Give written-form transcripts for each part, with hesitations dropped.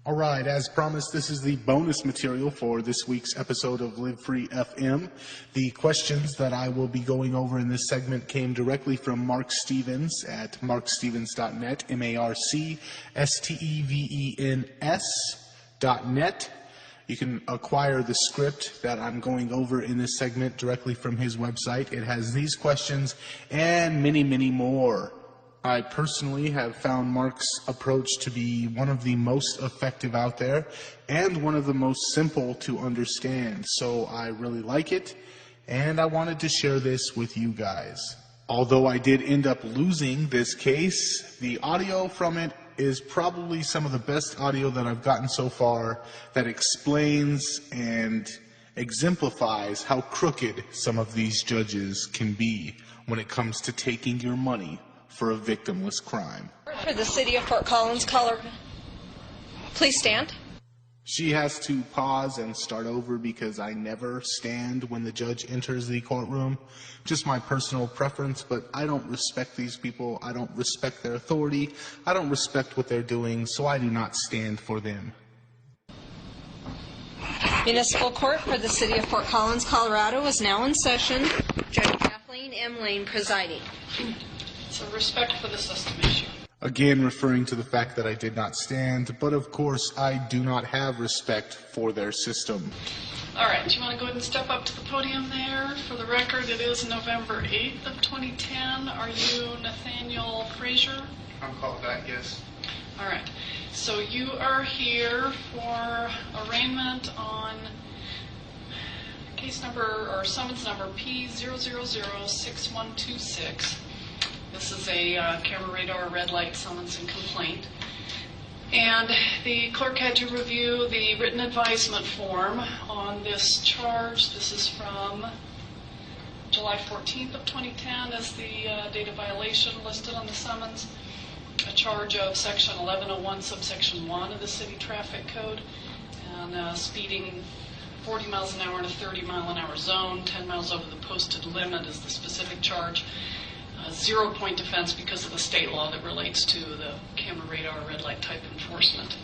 All right, as promised, this is the bonus material for this week's episode of Live Free FM. The questions that I will be going over in this segment came directly from Marc Stevens at marcstevens.net, marcstevens.net. You can acquire the script that I'm going over in this segment directly from his website. It has these questions and many, many more. I personally have found Marc's approach to be one of the most effective out there and one of the most simple to understand. So I really like it, and I wanted to share this with you guys. Although I did end up losing this case, the audio from it is probably some of the best audio that I've gotten so far that explains and exemplifies how crooked some of these judges can be when it comes to taking your money for a victimless crime. For the city of Fort Collins, Colorado. Please stand. She has to pause and start over because I never stand when the judge enters the courtroom. Just my personal preference, but I don't respect these people. I don't respect their authority. I don't respect what they're doing, so I do not stand for them. Municipal Court for the city of Fort Collins, Colorado is now in session. Judge Kathleen M. Lane presiding. So respect for the system issue. Again, referring to the fact that I did not stand, but of course I do not have respect for their system. All right, do you want to go ahead and step up to the podium there? For the record, it is November 8th of 2010. Are you Nathaniel Frazier? I'm called that, yes. All right, so you are here for arraignment on case number or summons number P0006126. This is a camera radar red light summons and complaint. And the clerk had to review the written advisement form on this charge. This is from July 14th of 2010 as the date of violation listed on the summons. A charge of section 1101 subsection 1 of the city traffic code. And speeding 40 miles an hour in a 30 mile an hour zone, 10 miles over the posted limit is the specific charge. 0-point defense because of the state law that relates to the camera radar red light type enforcement.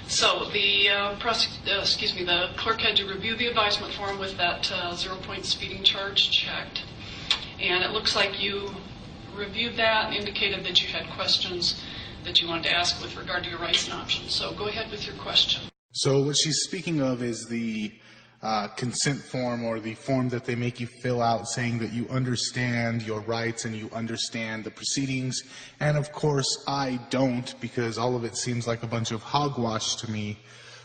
So the the clerk had to review the advisement form with that 0-point speeding charge checked, and it looks like you reviewed that and indicated that you had questions that you wanted to ask with regard to your rights and options. So go ahead with your question. So what she's speaking of is the consent form, or the form that they make you fill out saying that you understand your rights and you understand the proceedings. And of course I don't, because all of it seems like a bunch of hogwash to me.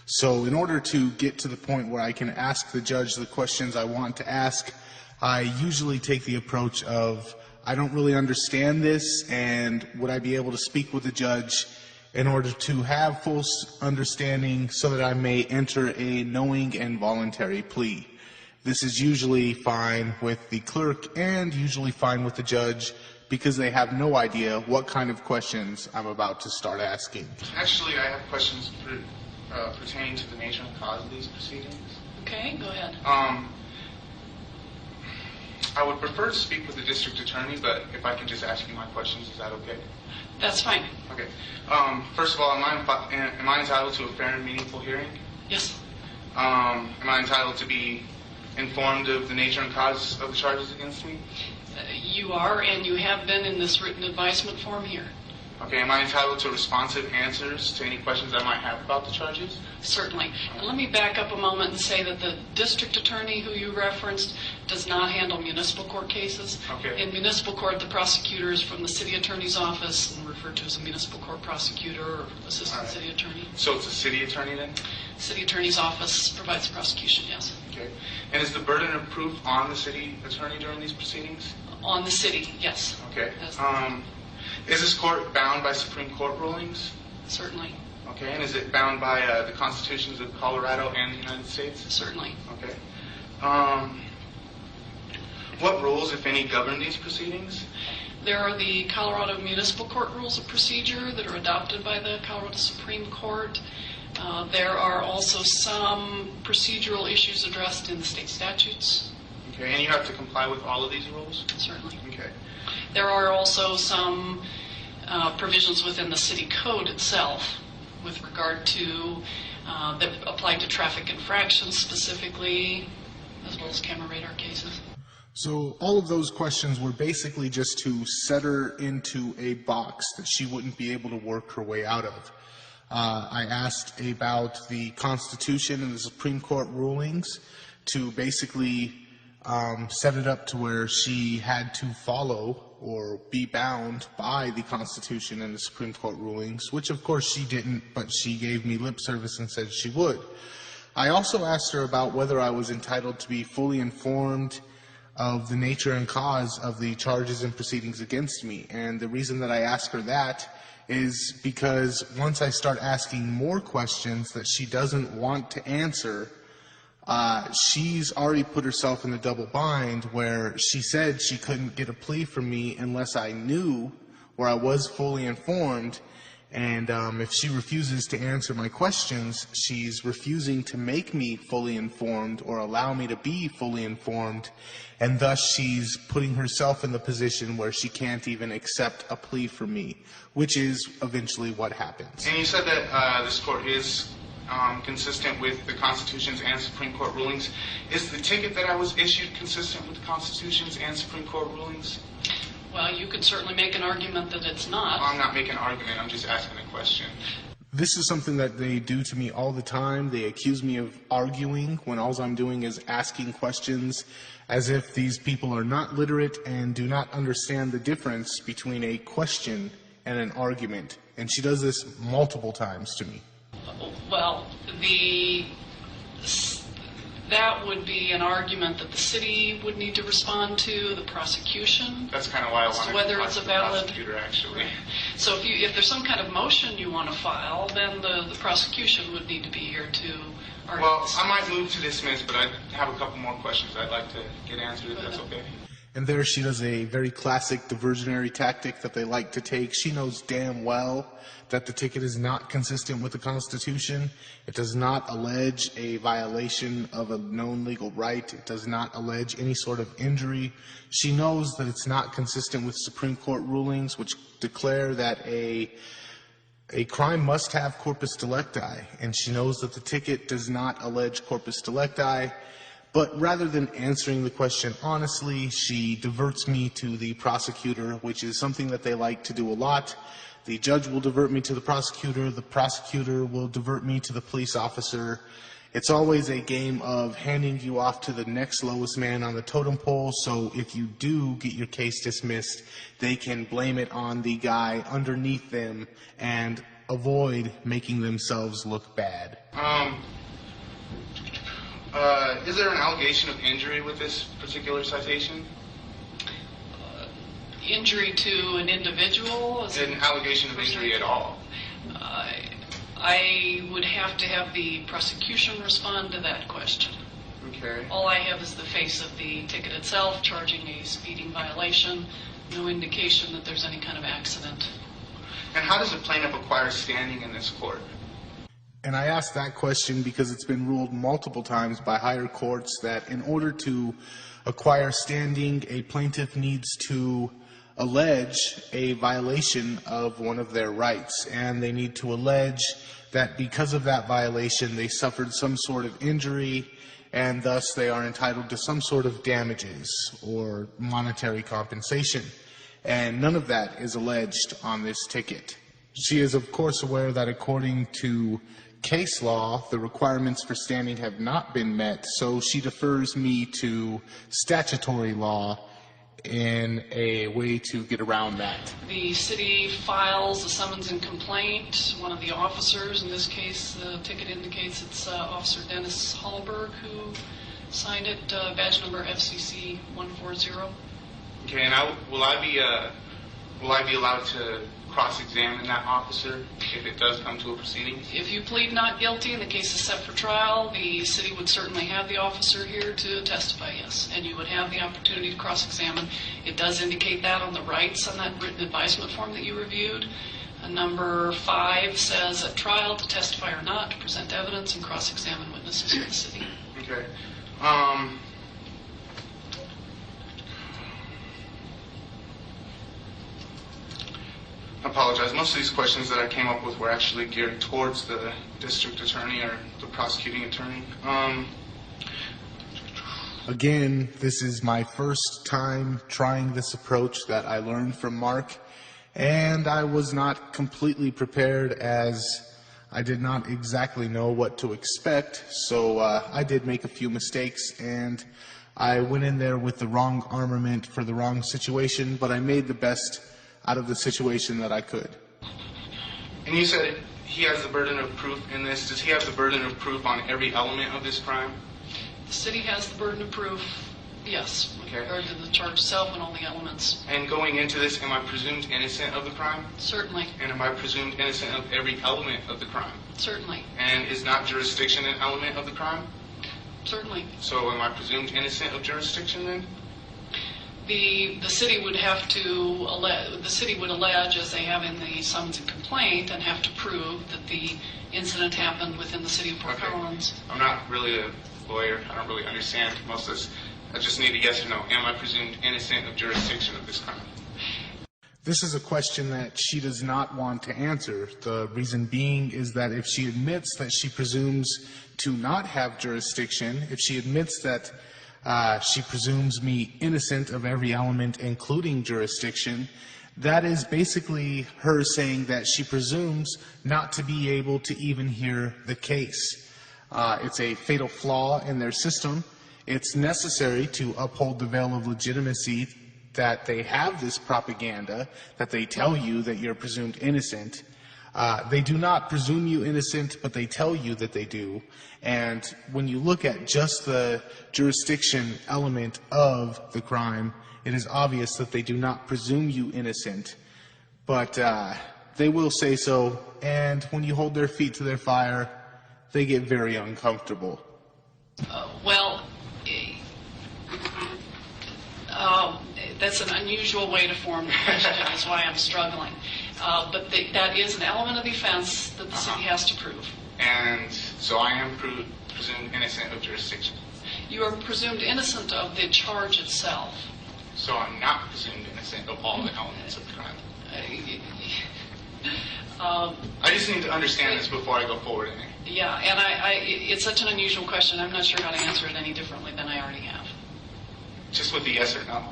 So in order to get to the point where I can ask the judge the questions I want to ask, I usually take the approach of, I don't really understand this, and would I be able to speak with the judge in order to have full understanding so that I may enter a knowing and voluntary plea. This is usually fine with the clerk and usually fine with the judge because they have no idea what kind of questions I'm about to start asking. Actually, I have questions pertaining to the nature and cause of these proceedings. Okay, go ahead. I would prefer to speak with the district attorney, but if I can just ask you my questions, is that okay? That's fine. Okay. First of all, am I entitled to a fair and meaningful hearing? Yes. Am I entitled to be informed of the nature and cause of the charges against me? You are, and you have been in this written advisement form here. Okay. Am I entitled to responsive answers to any questions I might have about the charges? Certainly. And let me back up a moment and say that the district attorney who you referenced does not handle municipal court cases. Okay. In municipal court, the prosecutor is from the city attorney's office and referred to as a municipal court prosecutor or assistant city attorney. So it's a city attorney then? City attorney's office provides prosecution, yes. Okay. And is the burden of proof on the city attorney during these proceedings? On the city, yes. Okay. Yes. Is this court bound by Supreme Court rulings? Certainly. Okay, and is it bound by the constitutions of Colorado and the United States? Certainly. Okay. What rules, if any, govern these proceedings? There are the Colorado Municipal Court Rules of Procedure that are adopted by the Colorado Supreme Court. There are also some procedural issues addressed in the state statutes. Okay, and you have to comply with all of these rules? Certainly. Okay. There are also some provisions within the city code itself with regard to that applied to traffic infractions specifically, as well as camera radar cases. So all of those questions were basically just to set her into a box that she wouldn't be able to work her way out of. I asked about the Constitution and the Supreme Court rulings to basically set it up to where she had to follow or be bound by the Constitution and the Supreme Court rulings, which of course she didn't, but she gave me lip service and said she would. I also asked her about whether I was entitled to be fully informed of the nature and cause of the charges and proceedings against me. And the reason that I ask her that is because once I start asking more questions that she doesn't want to answer, she's already put herself in a double bind where she said she couldn't get a plea from me unless I knew or I was fully informed. And if she refuses to answer my questions, she's refusing to make me fully informed or allow me to be fully informed, and thus she's putting herself in the position where she can't even accept a plea from me, which is eventually what happens. And you said that this court is consistent with the Constitution's and Supreme Court rulings. Is the ticket that I was issued consistent with the Constitution's and Supreme Court rulings? Well, you could certainly make an argument that it's not. Well, I'm not making an argument. I'm just asking a question. This is something that they do to me all the time. They accuse me of arguing when all I'm doing is asking questions, as if these people are not literate and do not understand the difference between a question and an argument. And she does this multiple times to me. Well, that would be an argument that the city would need to respond to, the prosecution. That's kind of why I wanted to whether talk it's to a the valid prosecutor, actually. So if there's some kind of motion you want to file, then the prosecution would need to be here to argue. Well, I might move to dismiss, but I have a couple more questions I'd like to get answered, if that's okay. And there she does a very classic diversionary tactic that they like to take. She knows damn well that the ticket is not consistent with the Constitution. It does not allege a violation of a known legal right. It does not allege any sort of injury. She knows that it's not consistent with Supreme Court rulings, which declare that a crime must have corpus delicti. And she knows that the ticket does not allege corpus delicti. But rather than answering the question honestly, she diverts me to the prosecutor, which is something that they like to do a lot. The judge will divert me to the prosecutor will divert me to the police officer. It's always a game of handing you off to the next lowest man on the totem pole, so if you do get your case dismissed, they can blame it on the guy underneath them and avoid making themselves look bad. Is there an allegation of injury with this particular citation? Injury to an individual? Is it an allegation of injury at all? I would have to have the prosecution respond to that question. Okay. All I have is the face of the ticket itself, charging a speeding violation, no indication that there's any kind of accident. And how does a plaintiff acquire standing in this court? And I ask that question because it's been ruled multiple times by higher courts that in order to acquire standing, a plaintiff needs to allege a violation of one of their rights. And they need to allege that because of that violation, they suffered some sort of injury, and thus they are entitled to some sort of damages or monetary compensation. And none of that is alleged on this ticket. She is, of course, aware that according to case law, the requirements for standing have not been met, so she defers me to statutory law in a way to get around that. The city files a summons and complaint. One of the officers, in this case, the ticket indicates it's Officer Dennis Hallberg who signed it, badge number FCC 140. Okay, and will I be allowed to cross-examine that officer if it does come to a proceeding? If you plead not guilty and the case is set for trial, the city would certainly have the officer here to testify, yes, and you would have the opportunity to cross-examine. It does indicate that on the rights on that written advisement form that you reviewed. Number 5 says at trial to testify or not, to present evidence and cross-examine witnesses for the city. Okay. I apologize. most of these questions that I came up with were actually geared towards the district attorney or the prosecuting attorney. Again, this is my first time trying this approach that I learned from Mark, and I was not completely prepared as I did not exactly know what to expect, so I did make a few mistakes, and I went in there with the wrong armament for the wrong situation, but I made the best out of the situation that I could. And you said he has the burden of proof in this. Does he have the burden of proof on every element of this crime? The city has the burden of proof, yes, with regard to the charge itself and all the elements. And going into this, am I presumed innocent of the crime? Certainly. And am I presumed innocent of every element of the crime? Certainly. And is not jurisdiction an element of the crime? Certainly. So am I presumed innocent of jurisdiction then? The city would have to allege, as they have in the summons and complaint, and have to prove that the incident happened within the city of Fort Collins. I'm not really a lawyer. I don't really understand most of this. I just need a yes or no. Am I presumed innocent of jurisdiction of this crime? This is a question that she does not want to answer. The reason being is that if she admits that she presumes to not have jurisdiction, if she admits that she presumes me innocent of every element, including jurisdiction, that is basically her saying that she presumes not to be able to even hear the case. It's a fatal flaw in their system. It's necessary to uphold the veil of legitimacy that they have this propaganda, that they tell you that you're presumed innocent. They do not presume you innocent, but they tell you that they do. And when you look at just the jurisdiction element of the crime, it is obvious that they do not presume you innocent. But they will say so, and when you hold their feet to their fire, they get very uncomfortable. That's an unusual way to form the question, is why I'm struggling. But that is an element of the offense that the city has to prove. And so I am presumed innocent of jurisdiction. You are presumed innocent of the charge itself. So I'm not presumed innocent of all the elements of the crime. I just need to understand this before I go forward in it. Yeah, and it's such an unusual question, I'm not sure how to answer it any differently than I already have. Just with the yes or no.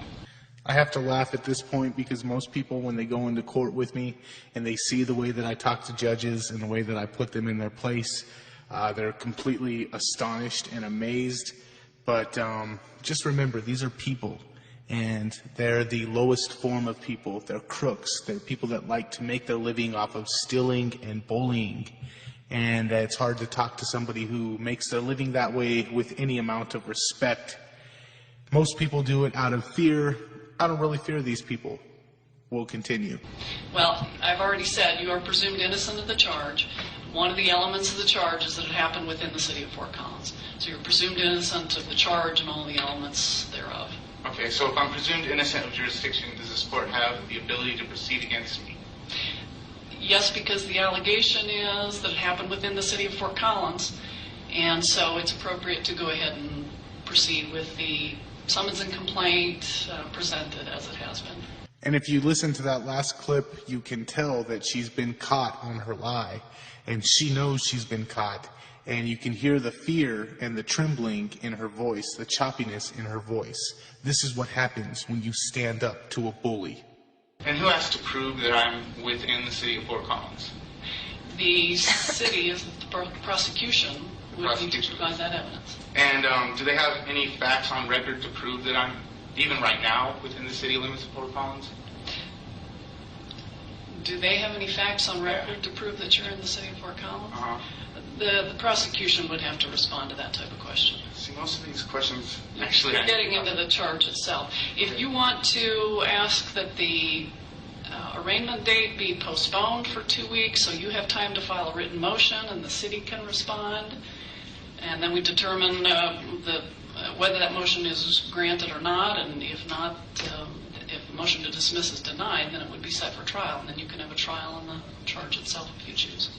I have to laugh at this point because most people, when they go into court with me and they see the way that I talk to judges and the way that I put them in their place, they're completely astonished and amazed. But just remember, these are people, and they're the lowest form of people. They're crooks. They're people that like to make their living off of stealing and bullying. And it's hard to talk to somebody who makes their living that way with any amount of respect. Most people do it out of fear. I don't really fear these people. We'll continue. Well, I've already said you are presumed innocent of the charge. One of the elements of the charge is that it happened within the city of Fort Collins. So you're presumed innocent of the charge and all the elements thereof. Okay, so if I'm presumed innocent of jurisdiction, does this court have the ability to proceed against me? Yes, because the allegation is that it happened within the city of Fort Collins, and so it's appropriate to go ahead and proceed with the summons and complaint presented as it has been. And if you listen to that last clip, you can tell that she's been caught on her lie, and she knows she's been caught, and you can hear the fear and the trembling in her voice, the choppiness in her voice. This is what happens when you stand up to a bully. And who has to prove that I'm within the city of Fort Collins? The city is the prosecution would need to provide that evidence. And do they have any facts on record to prove that I'm, even right now, within the city limits of Fort Collins? Do they have any facts on record to prove that you're in the city of Fort Collins? The prosecution would have to respond to that type of question. See, most of these questions actually... You're getting into the charge itself. If you want to ask that the arraignment date be postponed for 2 weeks so you have time to file a written motion and the city can respond, and then we determine whether that motion is granted or not, and if not, if the motion to dismiss is denied, then it would be set for trial, and then you can have a trial on the charge itself if you choose.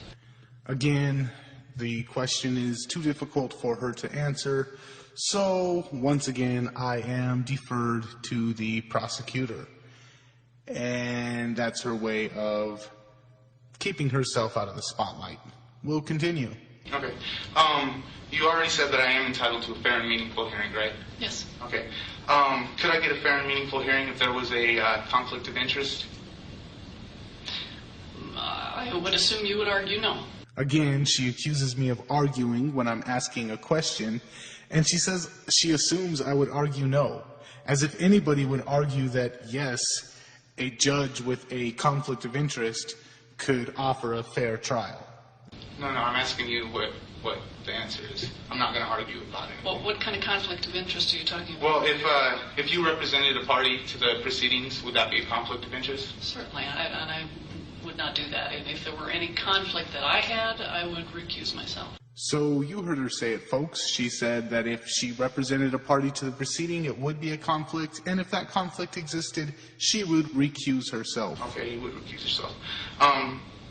Again, the question is too difficult for her to answer, so once again, I am deferred to the prosecutor. And that's her way of keeping herself out of the spotlight. We'll continue. Okay. You already said that I am entitled to a fair and meaningful hearing, right? Yes. Okay. Could I get a fair and meaningful hearing if there was a conflict of interest? I would assume you would argue no. Again, she accuses me of arguing when I'm asking a question, and she says she assumes I would argue no, as if anybody would argue that, yes, a judge with a conflict of interest could offer a fair trial. No, I'm asking you what the answer is. I'm not going to argue about it. Well, what kind of conflict of interest are you talking Well, about? if you represented a party to the proceedings, would that be a conflict of interest? Certainly, and I would not do that. And if there were any conflict that I had, I would recuse myself. So you heard her say it, folks. She said that if she represented a party to the proceeding, it would be a conflict, and if that conflict existed, she would recuse herself. Okay, you would recuse yourself.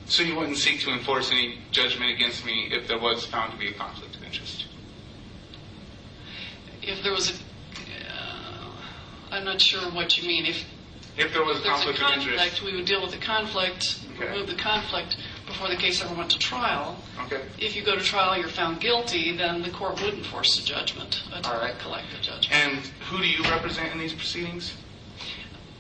So you wouldn't seek to enforce any judgment against me if there was found to be a conflict of interest? If there was I'm not sure what you mean. If there was a there's conflict a of conflict, interest. we would deal with the conflict, Okay. remove the conflict before the case ever went to trial. Okay. If you go to trial, you're found guilty, then the court would enforce a judgment, a All right. collective judgment. And who do you represent in these proceedings?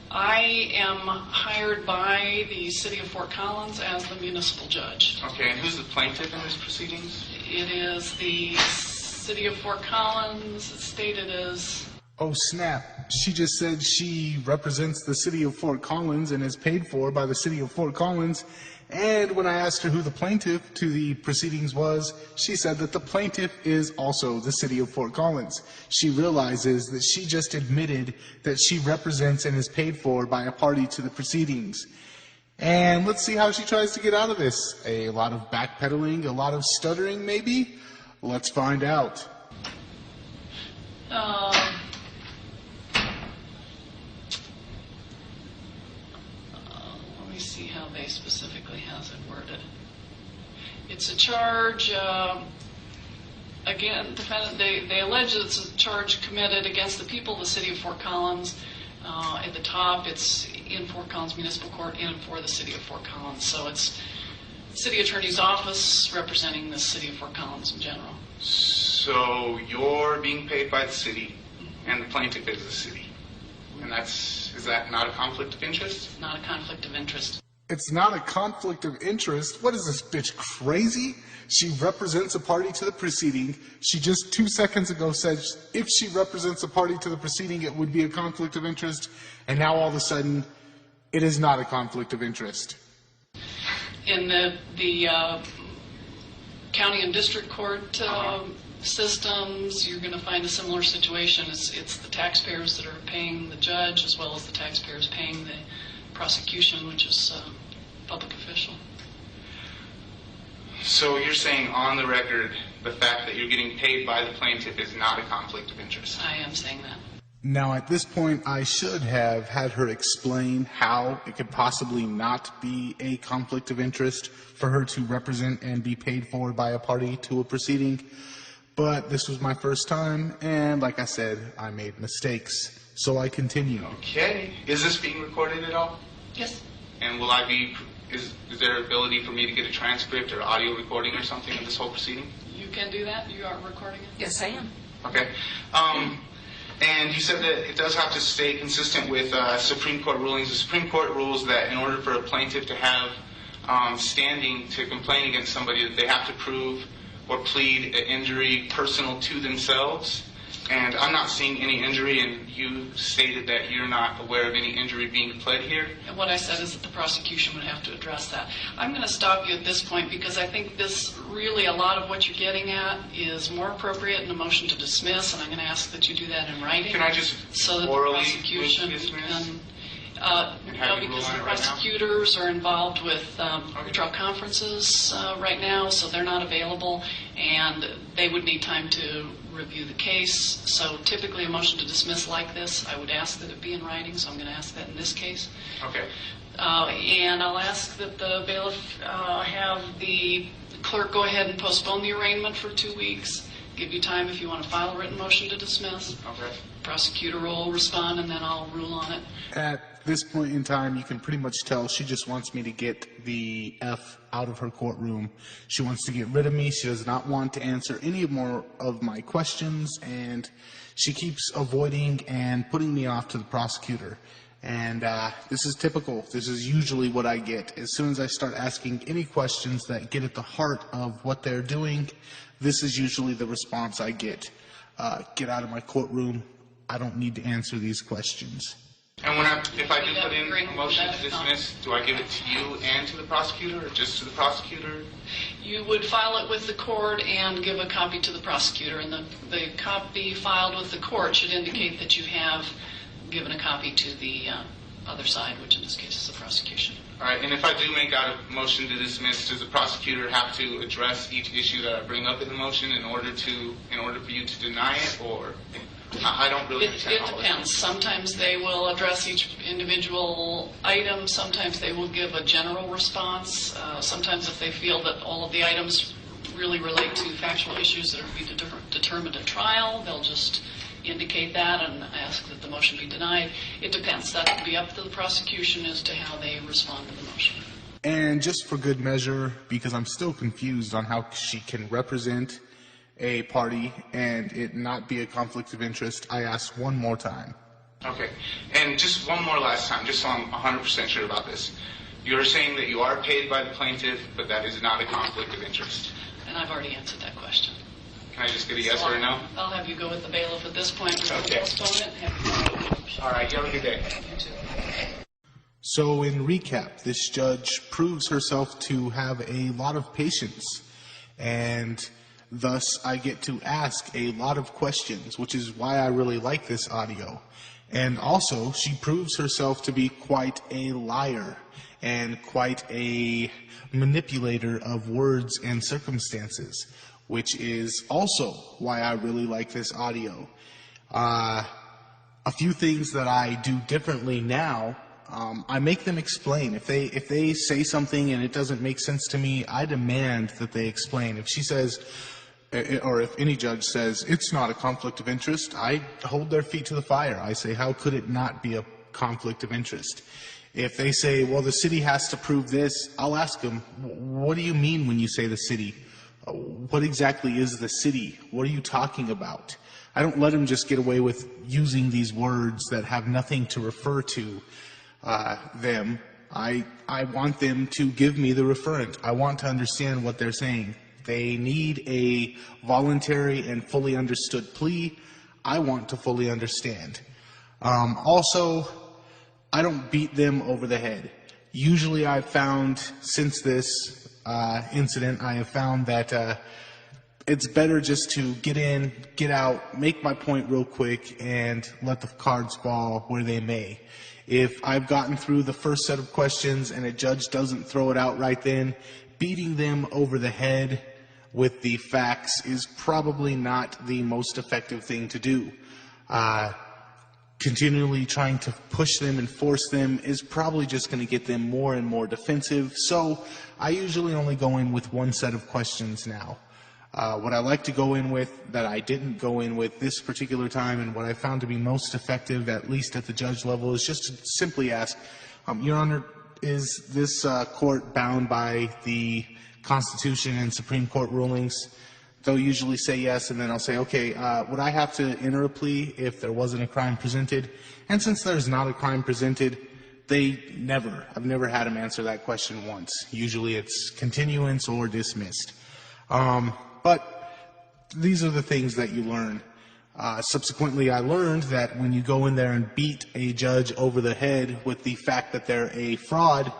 I am hired by the city of Fort Collins as the municipal judge. Okay, and who's the plaintiff in these proceedings? It is the city of Fort Collins. It's stated as... Oh, snap. She just said she represents the city of Fort Collins and is paid for by the city of Fort Collins. And when I asked her who the plaintiff to the proceedings was, she said that the plaintiff is also the city of Fort Collins. She realizes that she just admitted that she represents and is paid for by a party to the proceedings. And let's see how she tries to get out of this. A lot of backpedaling, a lot of stuttering, maybe? Let's find out. Let me see how they specifically has it worded. It's a charge, again, defendant, they allege that it's a charge committed against the people of the city of Fort Collins. At the top, it's in Fort Collins Municipal Court in and for the city of Fort Collins. So it's city attorney's office representing the city of Fort Collins in general. So you're being paid by the city, and the plaintiff is the city. And is that not a conflict of interest? It's not a conflict of interest. It's not a conflict of interest. What is this bitch, crazy? She represents a party to the proceeding. She just 2 seconds ago said if she represents a party to the proceeding, it would be a conflict of interest. And now all of a sudden, it is not a conflict of interest. In the county and district court systems, you're going to find a similar situation. It's the taxpayers that are paying the judge as well as the taxpayers paying the prosecution, which is a public official. So you're saying on the record the fact that you're getting paid by the plaintiff is not a conflict of interest? I am saying that. Now, at this point, I should have had her explain how it could possibly not be a conflict of interest for her to represent and be paid for by a party to a proceeding. But this was my first time, and like I said, I made mistakes. So I continue. Okay. Is this being recorded at all? Yes. And is there ability for me to get a transcript or audio recording or something of this whole proceeding? You can do that? You are recording it? Yes, I am. Okay. And you said that it does have to stay consistent with Supreme Court rulings. The Supreme Court rules that in order for a plaintiff to have standing to complain against somebody, that they have to prove or plead an injury personal to themselves. And I'm not seeing any injury, and you stated that you're not aware of any injury being pled here. And what I said is that the prosecution would have to address that. I'm going to stop you at this point because I think this really, a lot of what you're getting at is more appropriate in a motion to dismiss, and I'm going to ask that you do that in writing. Can I just so that orally the prosecution dismiss? can, And have you because rule on the it right now? prosecutors are involved with pretrial conferences right now, so they're not available, and they would need time to review the case. So typically a motion to dismiss like this, I would ask that it be in writing, so I'm going to ask that in this case. Okay. And I'll ask that the bailiff have the clerk go ahead and postpone the arraignment for 2 weeks give you time if you want to file a written motion to dismiss. Okay. Prosecutor will respond, and then I'll rule on it. At this point in time, you can pretty much tell she just wants me to get the F out of her courtroom. She wants to get rid of me. She does not want to answer any more of my questions, and she keeps avoiding and putting me off to the prosecutor. And this is typical. This is usually what I get. As soon as I start asking any questions that get at the heart of what they're doing, this is usually the response I get. Get out of my courtroom. I don't need to answer these questions. And if I do put in a motion to dismiss, do I give it to you and to the prosecutor, or just to the prosecutor? You would file it with the court and give a copy to the prosecutor, and the copy filed with the court should indicate that you have given a copy to the other side, which in this case is the prosecution. All right, and if I do make out a motion to dismiss, does the prosecutor have to address each issue that I bring up in the motion in order for you to deny it, or I don't really understand? It depends. Sometimes they will address each individual item. Sometimes they will give a general response. Sometimes if they feel that all of the items really relate to factual issues that are to be determined at trial, they'll just indicate that and ask that the motion be denied. It depends. That will be up to the prosecution as to how they respond to the motion. And just for good measure, because I'm still confused on how she can represent a party and it not be a conflict of interest, I ask one more time. Okay. And just one more last time, just so I'm 100% sure about this. You're saying that you are paid by the plaintiff, but that is not a conflict of interest. And I've already answered that question. Can I just get a yes or a no? I'll have you go with the bailiff at this point. Okay. Postpone it. All right. You have a good day. You too. So in recap, this judge proves herself to have a lot of patience, and thus I get to ask a lot of questions, which is why I really like this audio. And also, she proves herself to be quite a liar and quite a manipulator of words and circumstances, which is also why I really like this audio. A few things that I do differently now, I make them explain. If they say something and it doesn't make sense to me, I demand that they explain. If she says, or if any judge says, it's not a conflict of interest, I hold their feet to the fire. I say, how could it not be a conflict of interest? If they say, well, the city has to prove this, I'll ask them, what do you mean when you say the city? What exactly is the city? What are you talking about? I don't let them just get away with using these words that have nothing to refer to them. I want them to give me the referent. I want to understand what they're saying. They need a voluntary and fully understood plea. I want to fully understand. Also, I don't beat them over the head. Usually I've found, since this incident, I have found that it's better just to get in, get out, make my point real quick, and let the cards fall where they may. If I've gotten through the first set of questions and a judge doesn't throw it out right then, beating them over the head with the facts is probably not the most effective thing to do. Continually trying to push them and force them is probably just going to get them more and more defensive. So I usually only go in with one set of questions now. What I like to go in with that I didn't go in with this particular time, and what I found to be most effective, at least at the judge level, is just to simply ask, Your Honor, is this court bound by the Constitution and Supreme Court rulings? They'll usually say yes, and then I'll say, okay, would I have to enter a plea if there wasn't a crime presented? And since there's not a crime presented, I've never had them answer that question once. Usually it's continuance or dismissed. But these are the things that you learn. Subsequently, I learned that when you go in there and beat a judge over the head with the fact that they're a fraud,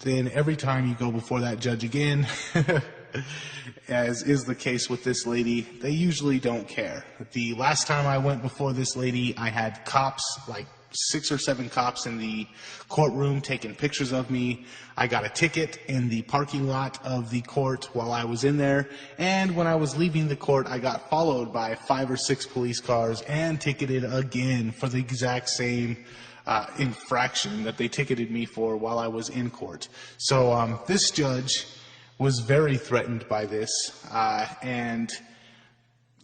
then every time you go before that judge again, as is the case with this lady, they usually don't care. The last time I went before this lady, I had cops, like 6 or 7 cops in the courtroom taking pictures of me. I got a ticket in the parking lot of the court while I was in there, and when I was leaving the court, I got followed by 5 or 6 police cars and ticketed again for the exact same infraction that they ticketed me for while I was in court. So this judge was very threatened by this, and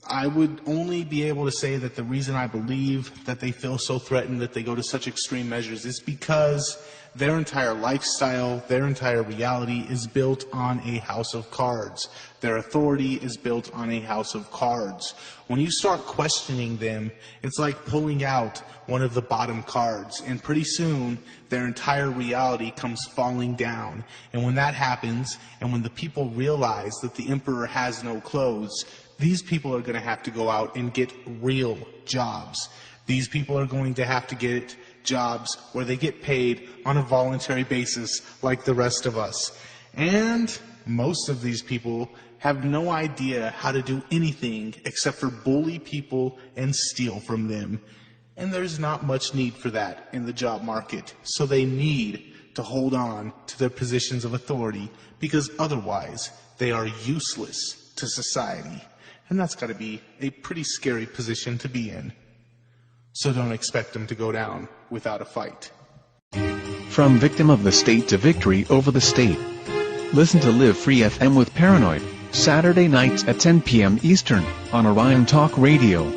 I would only be able to say that the reason I believe that they feel so threatened that they go to such extreme measures is because their entire lifestyle, their entire reality is built on a house of cards. Their authority is built on a house of cards. When you start questioning them, it's like pulling out one of the bottom cards, and pretty soon their entire reality comes falling down. And when that happens, and when the people realize that the emperor has no clothes, these people are going to have to go out and get real jobs. These people are going to have to get jobs where they get paid on a voluntary basis like the rest of us. And most of these people have no idea how to do anything except for bully people and steal from them. And there's not much need for that in the job market. So they need to hold on to their positions of authority, because otherwise they are useless to society. And that's got to be a pretty scary position to be in. So don't expect them to go down without a fight. From victim of the state to victory over the state. Listen to Live Free FM with Paranoid, Saturday nights at 10 p.m. Eastern, on Orion Talk Radio.